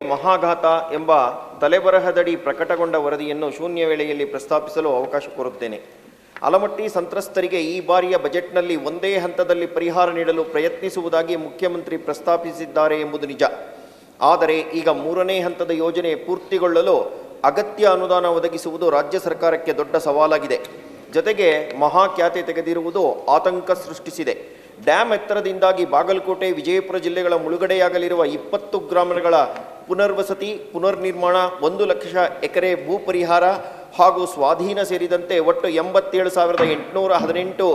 ಮಹಾಘಾತ ಎಂಬ ತಲೆಬರಹದಡಿ ಪ್ರಕಟಗೊಂಡ ವರದಿಯನ್ನು ಶೂನ್ಯ ವೇಳೆಯಲ್ಲಿ ಪ್ರಸ್ತಾಪಿಸಲು ಅವಕಾಶ ಕೋರುತ್ತೇನೆ. ಆಲಮಟ್ಟಿ ಸಂತ್ರಸ್ತರಿಗೆ ಈ ಬಾರಿಯ ಬಜೆಟ್ನಲ್ಲಿ ಒಂದೇ ಹಂತದಲ್ಲಿ ಪರಿಹಾರ ನೀಡಲು ಪ್ರಯತ್ನಿಸುವುದಾಗಿ ಮುಖ್ಯಮಂತ್ರಿ ಪ್ರಸ್ತಾಪಿಸಿದ್ದಾರೆ ಎಂಬುದು ನಿಜ. ಆದರೆ ಈಗ ಮೂರನೇ ಹಂತದ ಯೋಜನೆ ಪೂರ್ತಿಗೊಳ್ಳಲು ಅಗತ್ಯ ಅನುದಾನ ಒದಗಿಸುವುದು ರಾಜ್ಯ ಸರ್ಕಾರಕ್ಕೆ ದೊಡ್ಡ ಸವಾಲಾಗಿದೆ. ಜೊತೆಗೆ ಮಹಾಖ್ಯಾತೆ ತೆಗೆದಿರುವುದು ಆತಂಕ ಸೃಷ್ಟಿಸಿದೆ. ಡ್ಯಾಮ್ ಎತ್ತರದಿಂದಾಗಿ ಬಾಗಲಕೋಟೆ, ವಿಜಯಪುರ ಜಿಲ್ಲೆಗಳ ಮುಳುಗಡೆಯಾಗಲಿರುವ 20 ಗ್ರಾಮಗಳ ಪುನರ್ವಸತಿ, ಪುನರ್ನಿರ್ಮಾಣ, 1 ಲಕ್ಷ ಎಕರೆ ಭೂ ಪರಿಹಾರ ಹಾಗೂ ಸ್ವಾಧೀನ ಸೇರಿದಂತೆ ಒಟ್ಟು 87,818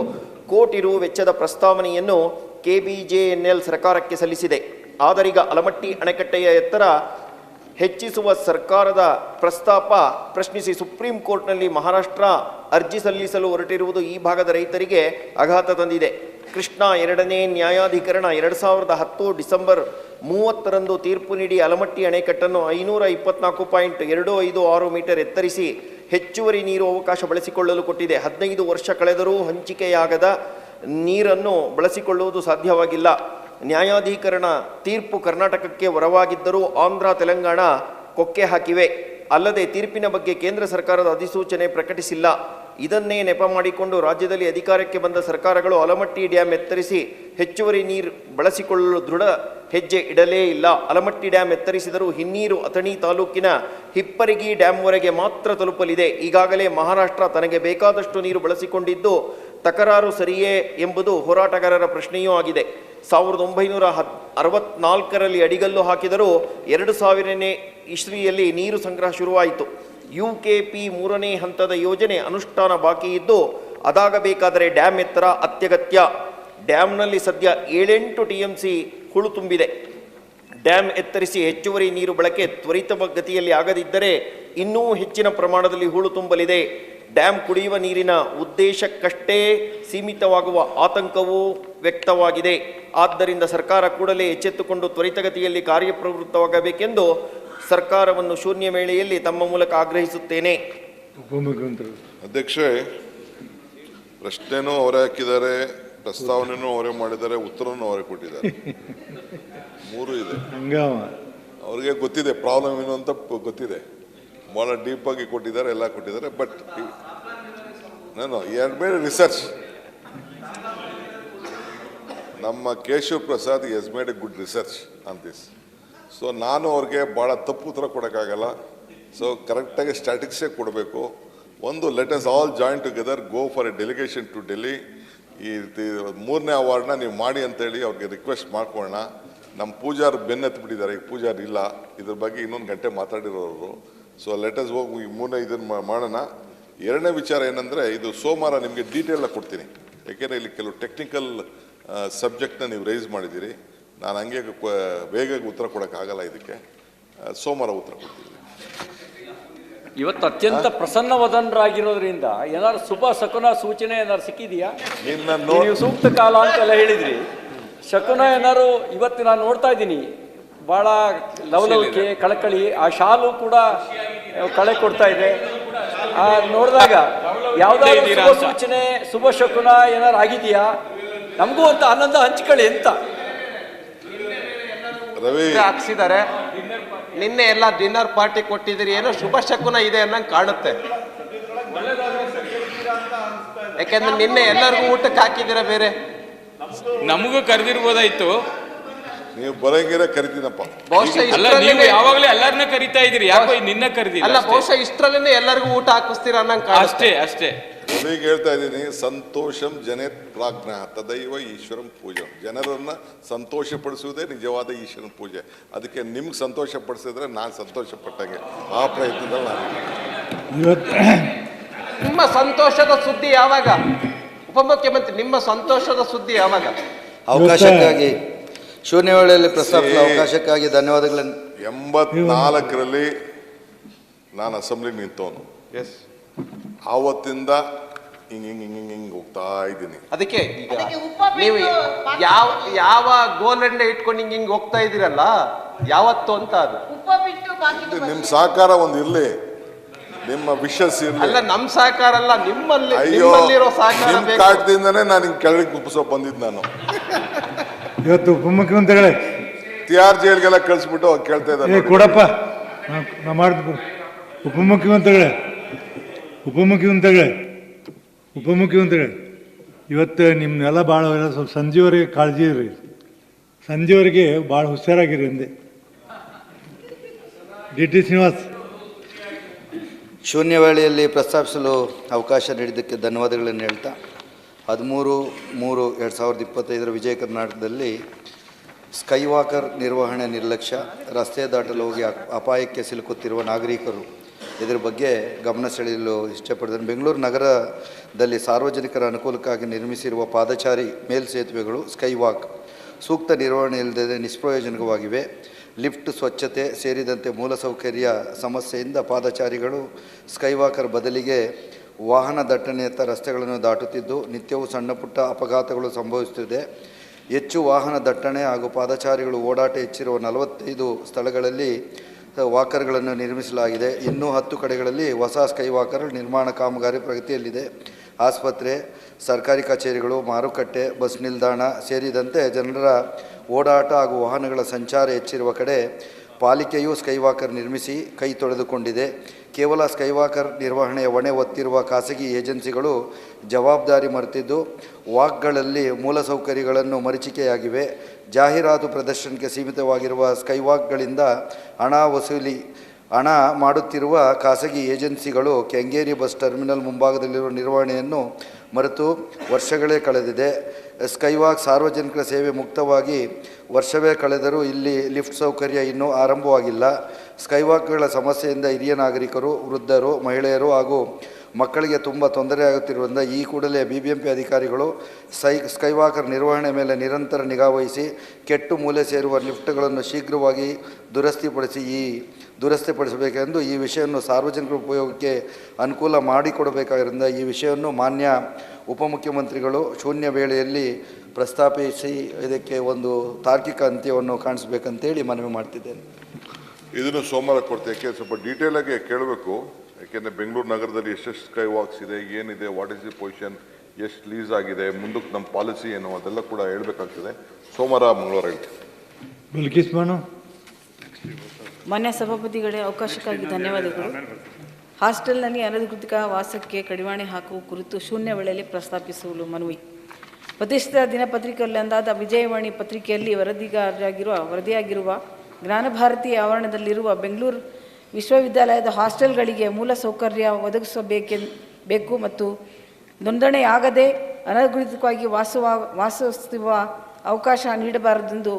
ಕೋಟಿ ರು ವೆಚ್ಚದ ಪ್ರಸ್ತಾವನೆಯನ್ನು KBJNL ಸರ್ಕಾರಕ್ಕೆ ಸಲ್ಲಿಸಿದೆ. ಆದರೀಗ ಆಲಮಟ್ಟಿ ಅಣೆಕಟ್ಟೆಯ ಎತ್ತರ ಹೆಚ್ಚಿಸುವ ಸರ್ಕಾರದ ಪ್ರಸ್ತಾಪ ಪ್ರಶ್ನಿಸಿ ಸುಪ್ರೀಂ ಕೋರ್ಟ್ನಲ್ಲಿ ಮಹಾರಾಷ್ಟ್ರ ಅರ್ಜಿ ಸಲ್ಲಿಸಲು ಹೊರಟಿರುವುದು ಈ ಭಾಗದ ರೈತರಿಗೆ ಆಘಾತ ತಂದಿದೆ. ಕೃಷ್ಣಾ 2ನೇ ನ್ಯಾಯಾಧಿಕರಣ 2010 ಡಿಸೆಂಬರ್ 30ರಂದು ತೀರ್ಪು ನೀಡಿ ಆಲಮಟ್ಟಿ ಅಣೆಕಟ್ಟನ್ನು 524.256 ಮೀಟರ್ ಎತ್ತರಿಸಿ ಹೆಚ್ಚುವರಿ ನೀರು ಅವಕಾಶ ಬಳಸಿಕೊಳ್ಳಲು ಕೊಟ್ಟಿದೆ. 15 ವರ್ಷ ಕಳೆದರೂ ಹಂಚಿಕೆಯಾಗದ ನೀರನ್ನು ಬಳಸಿಕೊಳ್ಳುವುದು ಸಾಧ್ಯವಾಗಿಲ್ಲ. ನ್ಯಾಯಾಧಿಕರಣ ತೀರ್ಪು ಕರ್ನಾಟಕಕ್ಕೆ ವರವಾಗಿದ್ದರೂ ಆಂಧ್ರ, ತೆಲಂಗಾಣ ಕೊಕ್ಕೆ ಹಾಕಿವೆ. ಅಲ್ಲದೆ ತೀರ್ಪಿನ ಬಗ್ಗೆ ಕೇಂದ್ರ ಸರ್ಕಾರದ ಅಧಿಸೂಚನೆ ಪ್ರಕಟಿಸಿಲ್ಲ. ಇದನ್ನೇ ನೆಪ ಮಾಡಿಕೊಂಡು ರಾಜ್ಯದಲ್ಲಿ ಅಧಿಕಾರಕ್ಕೆ ಬಂದ ಸರ್ಕಾರಗಳು ಆಲಮಟ್ಟಿ ಡ್ಯಾಮ್ ಎತ್ತರಿಸಿ ಹೆಚ್ಚುವರಿ ನೀರು ಬಳಸಿಕೊಳ್ಳಲು ದೃಢ ಹೆಜ್ಜೆ ಇಡಲೇ ಇಲ್ಲ. ಆಲಮಟ್ಟಿ ಡ್ಯಾಮ್ ಎತ್ತರಿಸಿದರೂ ಹಿನ್ನೀರು ಅಥಣಿ ತಾಲೂಕಿನ ಹಿಪ್ಪರಿಗಿ ಡ್ಯಾಮ್ವರೆಗೆ ಮಾತ್ರ ತಲುಪಲಿದೆ. ಈಗಾಗಲೇ ಮಹಾರಾಷ್ಟ್ರ ತನಗೆ ಬೇಕಾದಷ್ಟು ನೀರು ಬಳಸಿಕೊಂಡಿದ್ದು ತಕರಾರು ಸರಿಯೇ ಎಂಬುದು ಹೋರಾಟಗಾರರ ಪ್ರಶ್ನೆಯೂ ಆಗಿದೆ. 1964ರಲ್ಲಿ ಅಡಿಗಲ್ಲು ಹಾಕಿದರೂ 2000ನೇ ಇಸ್ವಿಯಲ್ಲಿ ನೀರು ಸಂಗ್ರಹ ಶುರುವಾಯಿತು. UKP 3ನೇ ಹಂತದ ಯೋಜನೆ ಅನುಷ್ಠಾನ ಬಾಕಿ ಇದ್ದು ಅದಾಗಬೇಕಾದರೆ ಡ್ಯಾಮ್ ಎತ್ತರ ಅತ್ಯಗತ್ಯ. ಡ್ಯಾಮ್ನಲ್ಲಿ ಸದ್ಯ 7-8 TMC ಹೂಳು ತುಂಬಿದೆ. ಡ್ಯಾಮ್ ಎತ್ತರಿಸಿ ಹೆಚ್ಚುವರಿ ನೀರು ಬಳಕೆ ತ್ವರಿತ ಗತಿಯಲ್ಲಿ ಆಗದಿದ್ದರೆ ಇನ್ನೂ ಹೆಚ್ಚಿನ ಪ್ರಮಾಣದಲ್ಲಿ ಹೂಳು ತುಂಬಲಿದೆ. ಡ್ಯಾಮ್ ಕುಡಿಯುವ ನೀರಿನ ಉದ್ದೇಶಕ್ಕಷ್ಟೇ ಸೀಮಿತವಾಗುವ ಆತಂಕವೂ ವ್ಯಕ್ತವಾಗಿದೆ. ಆದ್ದರಿಂದ ಸರ್ಕಾರ ಕೂಡಲೇ ಎಚ್ಚೆತ್ತುಕೊಂಡು ತ್ವರಿತಗತಿಯಲ್ಲಿ ಕಾರ್ಯಪ್ರವೃತ್ತವಾಗಬೇಕೆಂದು ಸರ್ಕಾರವನ್ನು ಶೂನ್ಯ ವೇಳೆಯಲ್ಲಿ ತಮ್ಮ ಮೂಲಕ ಆಗ್ರಹಿಸುತ್ತೇನೆ. ಅಧ್ಯಕ್ಷೆ, ಪ್ರಶ್ನೆನೂ ಅವರೇ ಹಾಕಿದ್ದಾರೆ, ಪ್ರಸ್ತಾವನೆನೂ ಅವರೇ ಮಾಡಿದ್ದಾರೆ, ಉತ್ತರನೂ ಅವರೇ ಕೊಟ್ಟಿದ್ದಾರೆ. 3 ಇದೆ. ಅವ್ರಿಗೆ ಗೊತ್ತಿದೆ ಪ್ರಾಬ್ಲಮ್ ಏನು ಅಂತ ಗೊತ್ತಿದೆ. ಭಾಳ ಡೀಪಾಗಿ ಕೊಟ್ಟಿದ್ದಾರೆ, ಎಲ್ಲ ಕೊಟ್ಟಿದ್ದಾರೆ. ಬಟ್ ನಾನು ಎರಡು ರಿಸರ್ಚ್ ನಮ್ಮ Keshav Prasad S made a good research on this. So ನಾನು ಅವ್ರಿಗೆ ಭಾಳ ತಪ್ಪು ಉತ್ತರ ಕೊಡೋಕ್ಕಾಗಲ್ಲ. ಸೊ ಕರೆಕ್ಟಾಗಿ ಸ್ಟ್ಯಾಟಿಕ್ಸೇ ಕೊಡಬೇಕು. ಒಂದು, let us all join together, go for a delegation to Delhi. ಈ 3ನೇ ಅವಾರ್ಡ್ನ ನೀವು ಮಾಡಿ ಅಂತೇಳಿ ಅವ್ರಿಗೆ ರಿಕ್ವೆಸ್ಟ್ ಮಾಡ್ಕೊಳ್ಳೋಣ. ನಮ್ಮ ಪೂಜಾರ್ ಬೆನ್ನತ್ತಿಬಿಟ್ಟಿದ್ದಾರೆ, ಈಗ ಪೂಜಾರ್ ಇಲ್ಲ. ಇದ್ರ ಬಗ್ಗೆ ಇನ್ನೊಂದು ಗಂಟೆ ಮಾತಾಡಿರೋರು. ಸೊ ಲೆಟ್ ಅಸ್ ಹೋಗಿ 3ನೇ ಇದನ್ನು ಮಾಡೋಣ. 2ನೇ ವಿಚಾರ ಏನಂದರೆ, ಇದು ಸೋಮವಾರ ನಿಮಗೆ ಡೀಟೇಲ್ನ ಕೊಡ್ತೀನಿ. ಯಾಕೆಂದರೆ ಇಲ್ಲಿ ಕೆಲವು ಟೆಕ್ನಿಕಲ್ ಸಬ್ಜೆಕ್ಟ್ನ ನೀವು ರೈಸ್ ಮಾಡಿದ್ದೀರಿ. ನಾನು ಹಂಗೆ ಬೇಗ ಉತ್ತರ ಕೊಡೋಕ್ಕಾಗಲ್ಲ. ಇದಕ್ಕೆ ಸೋಮವಾರ ಉತ್ತರ ಕೊಡ್ತೀನಿ. ಇವತ್ತು ಅತ್ಯಂತ ಪ್ರಸನ್ನವದನರಾಗಿರೋದ್ರಿಂದ ಏನಾದ್ರು ಶುಭ ಶಕುನ ಸೂಚನೆ ಏನಾದ್ರು ಸಿಕ್ಕಿದೆಯಾ? ನೀವು ಸೂಕ್ತ ಕಾಲ ಅಂತೆಲ್ಲ ಹೇಳಿದ್ರಿ. ಶಕುನ ಏನಾದ್ರು ಇವತ್ತು ನಾನು ನೋಡ್ತಾ ಇದ್ದೀನಿ, ಭಾಳ ಲವಲವಿಕೆ, ಕಳಕಳಿ. ಆ ಶಾಲು ಕೂಡ ಕಳೆ ಕೊಡ್ತಾ ಇದೆ. ನೋಡಿದಾಗ ಯಾವುದಾದ್ರು ಶುಭ ಸೂಚನೆ, ಶುಭ ಶಕುನ ಏನಾದ್ರು ಆಗಿದೆಯಾ? ನಮಗೂ ಅಂತ ಆನಂದ ಹಂಚ್ಕೊಳ್ಳಿ ಅಂತ ಹಾಕ್ಸಿದ್ದಾರೆ. ನಿನ್ನೆ ಎಲ್ಲ ಡಿನ್ನರ್ ಪಾರ್ಟಿ ಕೊಟ್ಟಿದ್ದೀರಿ, ಏನೋ ಶುಭ ಶಕುನ ಇದೆ ಅನ್ನಂಗೆ ಕಾಣುತ್ತೆ. ಯಾಕೆಂದ್ರೆ ನಿನ್ನೆ ಎಲ್ಲರಿಗೂ ಊಟಕ್ಕೆ ಹಾಕಿದ್ದೀರ, ಬೇರೆ ನಮಗೂ ಕರೆದಿರ್ಬೋದಾಯ್ತು. ನೀವು ಬರಂಗಿರ ಕರಿತೀನಪ್ಪ. ಬಹುಶಃ ಯಾವಾಗಲೂ ಎಲ್ಲರನ್ನ ಕರಿತಾ ಇದ್ರಿ, ಯಾಕೋ ನಿನ್ನ ಕರೆದಿಲ್ಲ. ಅಲ್ಲ, ಬಹುಶಃ ಇಷ್ಟರಲ್ಲೇ ಎಲ್ಲರಿಗೂ ಊಟ ಹಾಕಿಸ್ತೀರ ಅನ್ನಂಗೆ ಕಾಣುತ್ತೆ. ಅಷ್ಟೇ. ಈಗ ಹೇಳ್ತಾ ಇದ್ದೀನಿ, ಸಂತೋಷಂ ಜನೇತ್ ಪ್ರಾಜ್ಞ ತದೈವ ಈಶ್ವರಂ ಪೂಜೆ. ಜನರನ್ನ ಸಂತೋಷ ಪಡಿಸುವುದೇ ನಿಜವಾದ ಈಶ್ವರನ ಪೂಜೆ. ಅದಕ್ಕೆ ನಿಮ್ಗೆ ಸಂತೋಷ ಪಡಿಸಿದ್ರೆ ನಾನು ಸಂತೋಷ ಪಟ್ಟಂಗೆ. ಆ ಪ್ರಯತ್ನದಲ್ಲಿ ನಾನು ನಿಮ್ಮ ಸಂತೋಷದ ಸುದ್ದಿ ಯಾವಾಗ ಉಪಮುಖ್ಯಮಂತ್ರಿ? ನಿಮ್ಮ ಸಂತೋಷದ ಸುದ್ದಿ ಯಾವಾಗ? ಅವಕಾಶಕ್ಕಾಗಿ ಶೂನ್ಯ ವೇಳೆಯಲ್ಲಿ ಪ್ರಸ್ತಾಪಿಸಿದ ಅವಕಾಶಕ್ಕಾಗಿ ಧನ್ಯವಾದಗಳನ್ನು. 84ರಲ್ಲಿ ನಾನು ಅಸೆಂಬ್ಲಿಗೆ ನಿಂತವನು. ಆವತ್ತಿಂದ ಹಿಂಗೆ ಹೋಗ್ತಾ ಇದ್ದೀನಿ. ಅದಕ್ಕೆ ಈಗ ನೀವು ಯಾವ ಗೋಲಂಡೆ ಇಟ್ಕೊಂಡು ಹಿಂಗೆ ಹೋಗ್ತಾ ಇದ್ದೀರಲ್ಲ, ಯಾವತ್ತು ಅಂತ ಅದು ನಿಮ್ಮ ಸಹಕಾರ ಒಂದು ಇರ್ಲಿ, ನಿಮ್ಮ ವಿಶಸ್ ಇರ್ಲಿ. ಅಲ್ಲ, ನಮ್ಮ ಸಹಕಾರ ಅಲ್ಲ, ನಿಮ್ಮಲ್ಲಿರೋ ಸಹಕಾರ. ಕಾಟದಿಂದನೇ ನಾನು ಹಿಂಗೆ ಕೆಳಗೆ ಕುಪ್ಪಿಸೋ ಬಂದಿದ್ದು. ನಾನು ಇವತ್ತು ಉಪಮುಖ್ಯಮಂತ್ರಿಗಳೇ ತಿಹಾರ್ ಜೈಲ್ಗೆಲ್ಲ ಕಳಿಸ್ಬಿಟ್ಟು ಕೇಳ್ತಾ ಏ ಇದ್ದಾರೆ. ಕೊಡಪ್ಪ, ನಾ ಮಾಡ್ತೀನಿ. ಉಪಮುಖ್ಯಮಂತ್ರಿಗಳೇ, ಇವತ್ತು ನಿಮ್ಮನ್ನೆಲ್ಲ ಭಾಳ ಸ್ವಲ್ಪ ಸಂಜೆವರೆಗೆ ಕಾಳಜಿ ಇರ್ರಿ, ಸಂಜೆವರೆಗೆ ಭಾಳ ಹುಷಾರಾಗಿರಿ ಅಂದೆ. ಡಿ ಶ್ರೀನಿವಾಸ್. ಶೂನ್ಯ ವೇಳೆಯಲ್ಲಿ ಪ್ರಸ್ತಾಪಿಸಲು ಅವಕಾಶ ನೀಡಿದ್ದಕ್ಕೆ ಧನ್ಯವಾದಗಳನ್ನು ಹೇಳ್ತಾ 13/3/2025 ವಿಜಯ ಕರ್ನಾಟಕದಲ್ಲಿ ಸ್ಕೈವಾಕರ್ ನಿರ್ವಹಣೆ ನಿರ್ಲಕ್ಷ್ಯ, ರಸ್ತೆ ದಾಟಲು ಹೋಗಿ ಅಪಾಯಕ್ಕೆ ಸಿಲುಕುತ್ತಿರುವ ನಾಗರಿಕರು ಇದರ ಬಗ್ಗೆ ಗಮನ ಸೆಳೆಯಲು ಇಷ್ಟಪಡ್ತೇನೆ. ಬೆಂಗಳೂರು ನಗರದಲ್ಲಿ ಸಾರ್ವಜನಿಕರ ಅನುಕೂಲಕ್ಕಾಗಿ ನಿರ್ಮಿಸಿರುವ ಪಾದಚಾರಿ ಮೇಲ್ಸೇತುವೆಗಳು ಸ್ಕೈವಾಕ್ ಸೂಕ್ತ ನಿರ್ವಹಣೆ ಇಲ್ಲದೆ ನಿಷ್ಪ್ರಯೋಜನವಾಗಿವೆ. ಲಿಫ್ಟ್, ಸ್ವಚ್ಛತೆ ಸೇರಿದಂತೆ ಮೂಲಸೌಕರ್ಯ ಸಮಸ್ಯೆಯಿಂದ ಪಾದಚಾರಿಗಳು ಸ್ಕೈವಾಕರ್ ಬದಲಿಗೆ ವಾಹನ ದಟ್ಟಣೆಯತ್ತ ರಸ್ತೆಗಳನ್ನು ದಾಟುತ್ತಿದ್ದು ನಿತ್ಯವೂ ಸಣ್ಣಪುಟ್ಟ ಅಪಘಾತಗಳು ಸಂಭವಿಸುತ್ತಿದೆ. ಹೆಚ್ಚು ವಾಹನ ದಟ್ಟಣೆ ಹಾಗೂ ಪಾದಚಾರಿಗಳು ಓಡಾಟ ಹೆಚ್ಚಿರುವ 45 ಸ್ಥಳಗಳಲ್ಲಿ ವಾಕರ್ಗಳನ್ನು ನಿರ್ಮಿಸಲಾಗಿದೆ. ಇನ್ನೂ 10 ಕಡೆಗಳಲ್ಲಿ ಹೊಸ ಸ್ಕೈವಾಕರ್ ನಿರ್ಮಾಣ ಕಾಮಗಾರಿ ಪ್ರಗತಿಯಲ್ಲಿದೆ. ಆಸ್ಪತ್ರೆ, ಸರ್ಕಾರಿ ಕಚೇರಿಗಳು, ಮಾರುಕಟ್ಟೆ, ಬಸ್ ನಿಲ್ದಾಣ ಸೇರಿದಂತೆ ಜನರ ಓಡಾಟ ಹಾಗೂ ವಾಹನಗಳ ಸಂಚಾರ ಹೆಚ್ಚಿರುವ ಕಡೆ ಪಾಲಿಕೆಯು ಸ್ಕೈವಾಕರ್ ನಿರ್ಮಿಸಿ ಕೈ ತೊಳೆದುಕೊಂಡಿದೆ. ಕೇವಲ ಸ್ಕೈವಾಕರ್ ನಿರ್ವಹಣೆಯ ಹೊಣೆ ಹೊತ್ತಿರುವ ಖಾಸಗಿ ಏಜೆನ್ಸಿಗಳು ಜವಾಬ್ದಾರಿ ಮರೆತಿದ್ದು ವಾಕ್ಗಳಲ್ಲಿ ಮೂಲಸೌಕರ್ಯಗಳನ್ನು ಮರೀಚಿಕೆಯಾಗಿವೆ. ಜಾಹೀರಾತು ಪ್ರದರ್ಶನಕ್ಕೆ ಸೀಮಿತವಾಗಿರುವ ಸ್ಕೈವಾಕ್ಗಳಿಂದ ಹಣ ಮಾಡುತ್ತಿರುವ ಖಾಸಗಿ ಏಜೆನ್ಸಿಗಳು ಕೆಂಗೇರಿ ಬಸ್ ಟರ್ಮಿನಲ್ ಮುಂಭಾಗದಲ್ಲಿರುವ ನಿರ್ವಹಣೆಯನ್ನು ಮರೆತು ವರ್ಷಗಳೇ ಕಳೆದಿದೆ. ಸ್ಕೈವಾಕ್ ಸಾರ್ವಜನಿಕರ ಸೇವೆ ಮುಕ್ತವಾಗಿ ವರ್ಷವೇ ಕಳೆದರೂ ಇಲ್ಲಿ ಲಿಫ್ಟ್ ಸೌಕರ್ಯ ಇನ್ನೂ ಆರಂಭವಾಗಿಲ್ಲ. ಸ್ಕೈವಾಕ್ಗಳ ಸಮಸ್ಯೆಯಿಂದ ಹಿರಿಯ ನಾಗರಿಕರು, ವೃದ್ಧರು, ಮಹಿಳೆಯರು ಹಾಗೂ ಮಕ್ಕಳಿಗೆ ತುಂಬ ತೊಂದರೆಯಾಗುತ್ತಿರುವುದರಿಂದ ಈ ಕೂಡಲೇ BBMP ಅಧಿಕಾರಿಗಳು ಸ್ಕೈವಾಕರ್ ನಿರ್ವಹಣೆ ಮೇಲೆ ನಿರಂತರ ನಿಗಾವಹಿಸಿ ಕೆಟ್ಟು ಮೂಲೆ ಸೇರುವ ಲಿಫ್ಟ್ಗಳನ್ನು ಶೀಘ್ರವಾಗಿ ದುರಸ್ತಿಪಡಿಸಬೇಕೆಂದು ಈ ವಿಷಯವನ್ನು ಸಾರ್ವಜನಿಕರ ಉಪಯೋಗಕ್ಕೆ ಅನುಕೂಲ ಮಾಡಿಕೊಡಬೇಕಾಗಿದ್ದರಿಂದ ಈ ವಿಷಯವನ್ನು ಮಾನ್ಯ ಉಪಮುಖ್ಯಮಂತ್ರಿಗಳು ಶೂನ್ಯ ವೇಳೆಯಲ್ಲಿ ಪ್ರಸ್ತಾಪಿಸಿ ಇದಕ್ಕೆ ಒಂದು ತಾರ್ಕಿಕ ಅಂತ್ಯವನ್ನು ಕಾಣಿಸ್ಬೇಕಂತೇಳಿ ಮನವಿ ಮಾಡ್ತಿದ್ದೇನೆ. ಇದನ್ನು ಸೋಮವಾರ ಕೊಡ್ತೀವಿ. ಯಾಕೆ ಸ್ವಲ್ಪ ಡೀಟೇಲ್ ಆಗಿ ಕೇಳಬೇಕು. ಯಾಕೆಂದರೆ ಬೆಂಗಳೂರು ನಗರದಲ್ಲಿ ಎಷ್ಟೆಷ್ಟು ಸ್ಕೈ ವಾಕ್ಸ್ ಇದೆ, ಏನಿದೆ, ವಾಟ್ ಈಸ್ ದಿ ಪೊಸಿಷನ್, ಎಷ್ಟು ಲೀಸ್ ಆಗಿದೆ, ಮುಂದಕ್ಕೆ ನಮ್ಮ ಪಾಲಿಸಿ ಏನು, ಅದೆಲ್ಲ ಕೂಡ ಹೇಳಬೇಕಾಗ್ತದೆ. ಸೋಮವಾರ ಮಂಗಳವಾರ ಹೇಳ್ತೀವಿ. ಬಿಲ್ಕಿಸ್ ಬಾನು. ಮಾನ್ಯ ಸಭಾಪತಿಗಳೇ, ಅವಕಾಶಕ್ಕಾಗಿ ಧನ್ಯವಾದಗಳು. ಹಾಸ್ಟೆಲ್ನಲ್ಲಿ ಅನಧಿಕೃತ ವಾಸಕ್ಕೆ ಕಡಿವಾಣ ಹಾಕುವ ಕುರಿತು ಶೂನ್ಯ ವೇಳೆಯಲ್ಲಿ ಪ್ರಸ್ತಾಪಿಸಲು ಮನವಿ. ಪ್ರತಿಷ್ಠಿತ ದಿನಪತ್ರಿಕೆಯಲ್ಲೊಂದಾದ ವಿಜಯವಾಣಿ ಪತ್ರಿಕೆಯಲ್ಲಿ ವರದಿಯಾಗಿರುವ ಜ್ಞಾನಭಾರತಿ ಆವರಣದಲ್ಲಿರುವ ಬೆಂಗಳೂರು ವಿಶ್ವವಿದ್ಯಾಲಯದ ಹಾಸ್ಟೆಲ್ಗಳಿಗೆ ಮೂಲಸೌಕರ್ಯ ಒದಗಿಸಬೇಕು ಮತ್ತು ನೋಂದಣಿಯಾಗದೆ ಅನಧಿಕೃತವಾಗಿ ವಾಸಿಸುವ ಅವಕಾಶ ನೀಡಬಾರದೆಂದು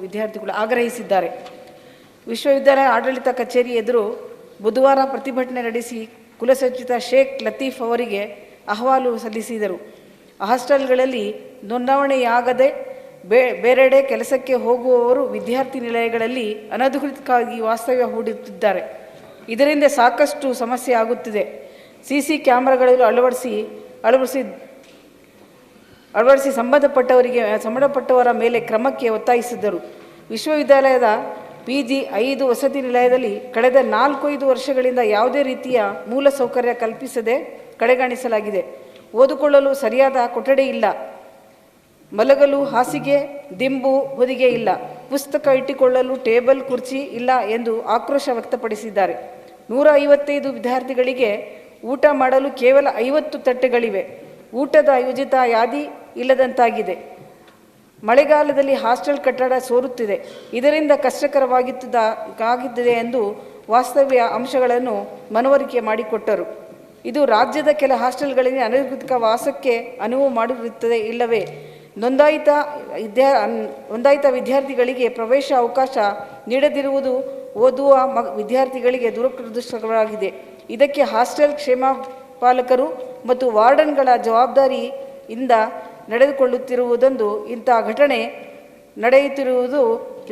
ವಿದ್ಯಾರ್ಥಿಗಳು ಆಗ್ರಹಿಸಿದ್ದಾರೆ. ವಿಶ್ವವಿದ್ಯಾಲಯ ಆಡಳಿತ ಕಚೇರಿ ಎದುರು ಬುಧವಾರ ಪ್ರತಿಭಟನೆ ನಡೆಸಿ ಕುಲಸಚಿವ ಶೇಖ್ ಲತೀಫ್ ಅವರಿಗೆ ಅಹವಾಲು ಸಲ್ಲಿಸಿದರು. ಹಾಸ್ಟೆಲ್ಗಳಲ್ಲಿ ನೋಂದಣಿಯಾಗದೆ ಬೇರೆಡೆ ಕೆಲಸಕ್ಕೆ ಹೋಗುವವರು ವಿದ್ಯಾರ್ಥಿ ನಿಲಯಗಳಲ್ಲಿ ಅನಧಿಕೃತವಾಗಿ ವಾಸ್ತವ್ಯ ಹೂಡುತ್ತಿದ್ದಾರೆ. ಇದರಿಂದ ಸಾಕಷ್ಟು ಸಮಸ್ಯೆ ಆಗುತ್ತಿದೆ. CC ಕ್ಯಾಮೆರಾಗಳನ್ನು ಅಳವಡಿಸಿ ಸಂಬಂಧಪಟ್ಟವರ ಮೇಲೆ ಕ್ರಮಕ್ಕೆ ಒತ್ತಾಯಿಸಿದರು. ವಿಶ್ವವಿದ್ಯಾಲಯದ PG 5 ವಸತಿ ನಿಲಯದಲ್ಲಿ ಕಳೆದ 4-5 ವರ್ಷಗಳಿಂದ ಯಾವುದೇ ರೀತಿಯ ಮೂಲ ಸೌಕರ್ಯ ಕಲ್ಪಿಸದೆ ಕಡೆಗಣಿಸಲಾಗಿದೆ. ಓದಿಕೊಳ್ಳಲು ಸರಿಯಾದ ಕೊಠಡಿ ಇಲ್ಲ, ಮಲಗಲು ಹಾಸಿಗೆ, ದಿಂಬು, ಹೊದಿಗೆ ಇಲ್ಲ, ಪುಸ್ತಕ ಇಟ್ಟುಕೊಳ್ಳಲು ಟೇಬಲ್, ಕುರ್ಚಿ ಇಲ್ಲ ಎಂದು ಆಕ್ರೋಶ ವ್ಯಕ್ತಪಡಿಸಿದ್ದಾರೆ. 155 ವಿದ್ಯಾರ್ಥಿಗಳಿಗೆ ಊಟ ಮಾಡಲು ಕೇವಲ 50 ತಟ್ಟೆಗಳಿವೆ. ಊಟದ ಯೋಜಿತ ಯಾದಿ ಇಲ್ಲದಂತಾಗಿದೆ. ಮಳೆಗಾಲದಲ್ಲಿ ಹಾಸ್ಟೆಲ್ ಕಟ್ಟಡ ಸೋರುತ್ತಿದೆ. ಇದರಿಂದ ಕಷ್ಟಕರವಾಗಿದ್ದಿದೆ ಎಂದು ವಾಸ್ತವ್ಯ ಅಂಶಗಳನ್ನು ಮನವರಿಕೆ ಮಾಡಿಕೊಟ್ಟರು. ಇದು ರಾಜ್ಯದ ಕೆಲ ಹಾಸ್ಟೆಲ್ಗಳಲ್ಲಿ ಅನಧಿಕೃತ ವಾಸಕ್ಕೆ ಅನುವು ಮಾಡಿರುತ್ತದೆ. ಇಲ್ಲವೇ ನೋಂದಾಯಿತ ವಿದ್ಯಾರ್ಥಿಗಳಿಗೆ ಪ್ರವೇಶ ಅವಕಾಶ ನೀಡದಿರುವುದು ಓದುವ ವಿದ್ಯಾರ್ಥಿಗಳಿಗೆ ದುರದೃಷ್ಟಕರವಾಗಿದೆ. ಇದಕ್ಕೆ ಹಾಸ್ಟೆಲ್ ಕ್ಷೇಮಪಾಲಕರು ಮತ್ತು ವಾರ್ಡನ್ಗಳ ಜವಾಬ್ದಾರಿಯಿಂದ ನಡೆದುಕೊಳ್ಳುತ್ತಿರುವುದೊಂದು ಇಂಥ ಘಟನೆ ನಡೆಯುತ್ತಿರುವುದು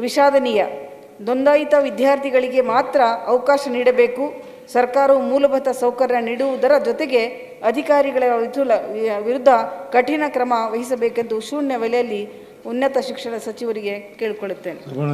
ವಿಷಾದನೀಯ. ನೋಂದಾಯಿತ ವಿದ್ಯಾರ್ಥಿಗಳಿಗೆ ಮಾತ್ರ ಅವಕಾಶ ನೀಡಬೇಕು. ಸರ್ಕಾರವು ಮೂಲಭೂತ ಸೌಕರ್ಯ ನೀಡುವುದರ ಜೊತೆಗೆ ಅಧಿಕಾರಿಗಳ ವಿರುದ್ಧ ಕಠಿಣ ಕ್ರಮ ವಹಿಸಬೇಕೆಂದು ಶೂನ್ಯ ವೇಳೆಯಲ್ಲಿ ಉನ್ನತ ಶಿಕ್ಷಣ ಸಚಿವರಿಗೆ ಕೇಳಿಕೊಳ್ಳುತ್ತೇನೆ.